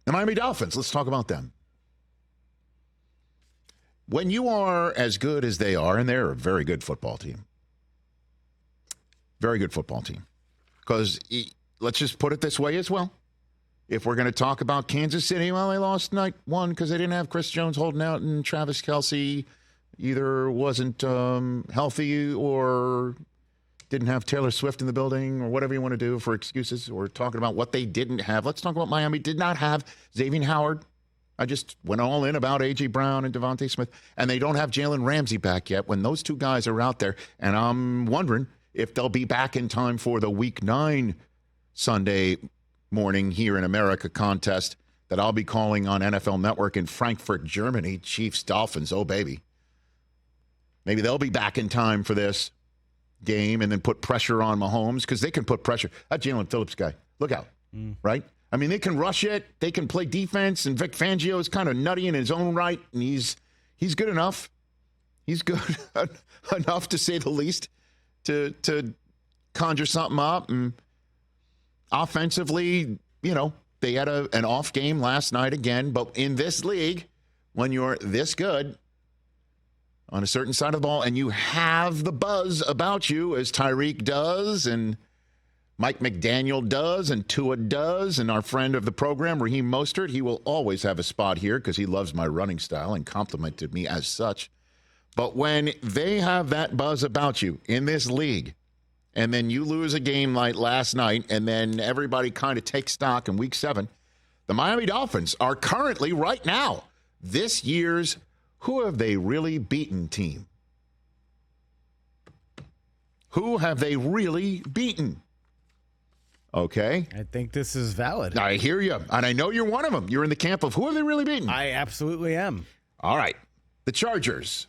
The Miami Dolphins, let's talk about them. When you are as good as they are, and they're a very good football team. Very good football team. Because let's just put it this way as well. If we're going to talk about Kansas City, well, they lost night one because they didn't have Chris Jones holding out and Travis Kelce either wasn't healthy or didn't have Taylor Swift in the building or whatever you want to do for excuses or talking about what they didn't have. Let's talk about Miami. Did not have Xavier Howard. I just went all in about A.J. Brown and Devontae Smith. And they don't have Jalen Ramsey back yet when those two guys are out there. And I'm wondering if they'll be back in time for the Week 9 Sunday morning here in America contest that I'll be calling on NFL Network in Frankfurt, Germany. Chiefs, Dolphins, oh, baby. Maybe they'll be back in time for this game and then put pressure on Mahomes because they can put pressure. That Jalen Phillips guy, look out, right? I mean, they can rush it. They can play defense, and Vic Fangio is kind of nutty in his own right, and he's good enough. He's good enough, to say the least, to conjure something up. And offensively, you know, they had an off game last night again. But in this league, when you're this good on a certain side of the ball and you have the buzz about you, as Tyreek does and Mike McDaniel does and Tua does, and our friend of the program, Raheem Mostert, he will always have a spot here because he loves my running style and complimented me as such. But when they have that buzz about you in this league, and then you lose a game like last night, and then everybody kind of takes stock in Week 7, the Miami Dolphins are currently, right now, this year's who have they really beaten team. Who have they really beaten? Okay. I think this is valid. I hear you. And I know you're one of them. You're in the camp of who have they really beaten? I absolutely am. All right. The Chargers.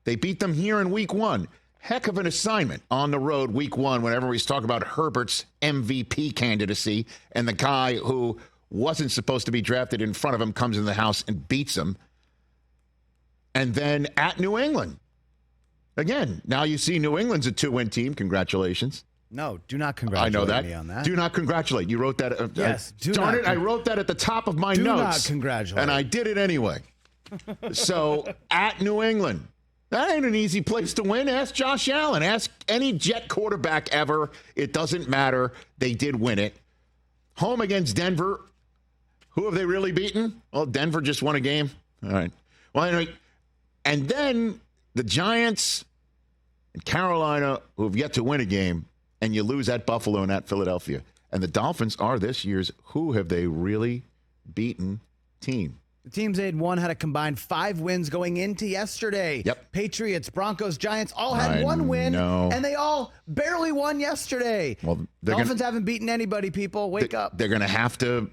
They beat them here in Week 1. Heck of an assignment on the road Week 1 whenever we talk about Herbert's MVP candidacy and the guy who wasn't supposed to be drafted in front of him comes in the house and beats him. And then at New England. Again, now you see New England's a 2-win team. Congratulations. No, do not congratulate me on that. Do not congratulate. You wrote that. Yes. Darn it, I wrote that at the top of my notes. Do not congratulate. And I did it anyway. So, at New England. That ain't an easy place to win. Ask Josh Allen. Ask any Jet quarterback ever. It doesn't matter. They did win it. Home against Denver. Who have they really beaten? Well, Denver just won a game. All right. Well, anyway. And then the Giants and Carolina, who have yet to win a game, and you lose at Buffalo and at Philadelphia. And the Dolphins are this year's who have they really beaten team. The teams they'd won had a combined 5 wins going into yesterday. Yep. Patriots, Broncos, Giants all had 1 win, and they all barely won yesterday. Well, Dolphins haven't beaten anybody, people. Wake up. They're going to have to,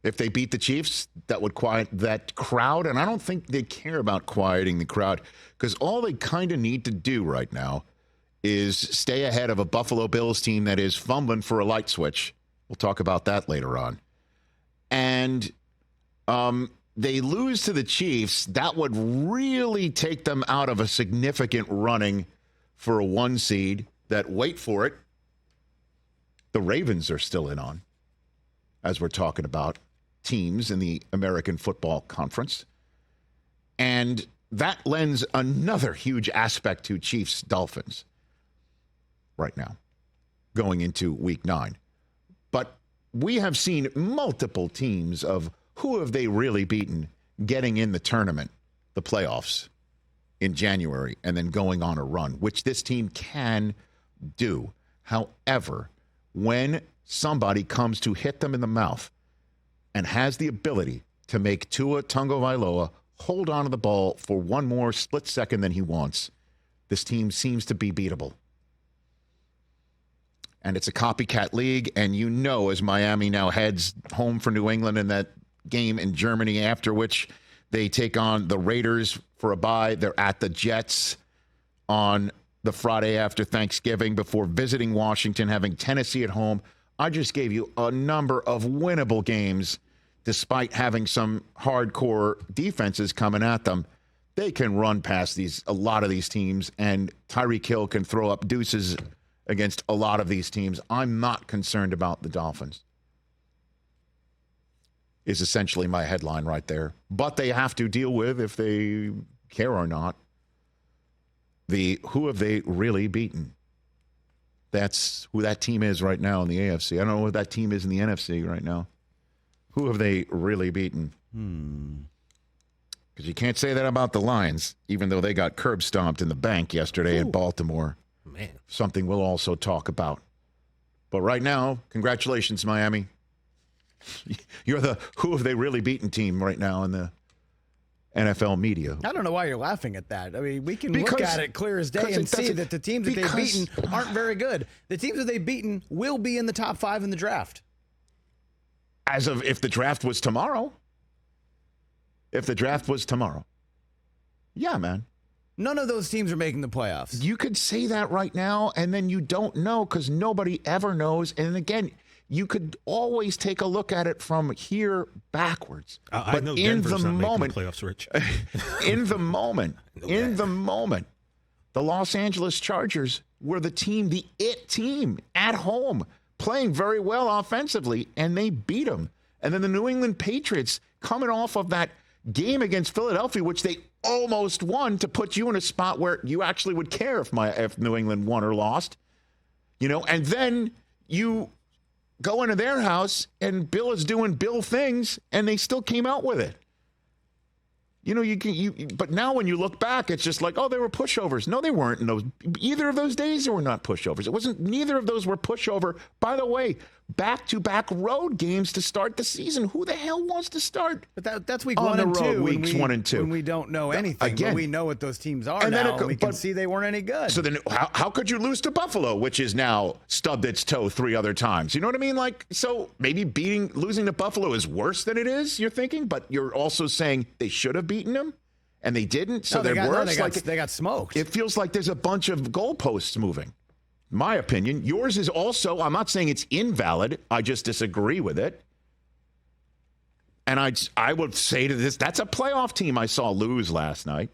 if they beat the Chiefs, that would quiet that crowd. And I don't think they care about quieting the crowd because all they kind of need to do right now is stay ahead of a Buffalo Bills team that is fumbling for a light switch. We'll talk about that later on. And they lose to the Chiefs. That would really take them out of a significant running for a 1 seed that, wait for it, the Ravens are still in on, as we're talking about teams in the American Football Conference. And that lends another huge aspect to Chiefs-Dolphins right now, going into Week 9. But we have seen multiple teams of who have they really beaten getting in the tournament, the playoffs, in January, and then going on a run, which this team can do. However, when somebody comes to hit them in the mouth and has the ability to make Tua Tagovailoa hold on to the ball for one more split second than he wants, this team seems to be beatable. And it's a copycat league, and as Miami now heads home for New England in that game in Germany, after which they take on the Raiders for a bye. They're at the Jets on the Friday after Thanksgiving before visiting Washington, having Tennessee at home. I just gave you a number of winnable games despite having some hardcore defenses coming at them. They can run past a lot of these teams, and Tyreek Hill can throw up deuces against a lot of these teams. I'm not concerned about the Dolphins. is essentially my headline right there. But they have to deal with, if they care or not, who have they really beaten? That's who that team is right now in the AFC. I don't know what that team is in the NFC right now. Who have they really beaten? Because you can't say that about the Lions, even though they got curb stomped in the bank yesterday in Baltimore. Man. Something we'll also talk about. But right now, congratulations, Miami. You're the who have they really beaten team right now in the NFL media. I don't know why you're laughing at that. I mean, we can look at it clear as day and see that the teams that they've beaten aren't very good. The teams that they've beaten will be in the top 5 in the draft. As of if the draft was tomorrow. If the draft was tomorrow. Yeah, man. None of those teams are making the playoffs. You could say that right now, and then you don't know because nobody ever knows. And again, you could always take a look at it from here backwards. I know Denver's not making the playoffs, Rich. in the moment, the Los Angeles Chargers were the team, the it team at home, playing very well offensively, and they beat them. And then the New England Patriots coming off of that game against Philadelphia, which they almost won, to put you in a spot where you actually would care if New England won or lost. And then you go into their house and Bill is doing Bill things and they still came out with it. But now when you look back, it's just like, oh, they were pushovers. No, they weren't. Either of those days they were not pushovers. Neither of those were pushover. By the way, back-to-back road games to start the season. Who the hell wants to start? But that's week 1 and 2. Weeks 1 and 2. When we don't know anything. Again, but we know what those teams are now, and we can see they weren't any good. So then how could you lose to Buffalo, which is now stubbed its toe 3 other times? You know what I mean? So maybe losing to Buffalo is worse than it is, you're thinking, but you're also saying they should have beaten them, and they didn't, so they're worse? They got smoked. It feels like there's a bunch of goalposts moving. My opinion. Yours is also, I'm not saying it's invalid. I just disagree with it. And I would say to this, that's a playoff team I saw lose last night.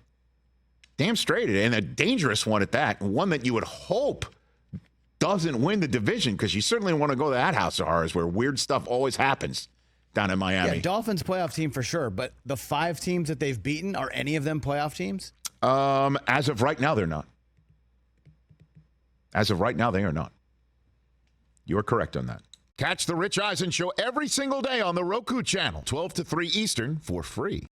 Damn straight. And a dangerous one at that. One that you would hope doesn't win the division, because you certainly want to go to that house of horrors where weird stuff always happens down in Miami. Yeah, Dolphins playoff team for sure. But the 5 teams that they've beaten, are any of them playoff teams? As of right now, they're not. As of right now, they are not. You're correct on that. Catch the Rich Eisen Show every single day on the Roku channel, 12 to 3 Eastern, for free.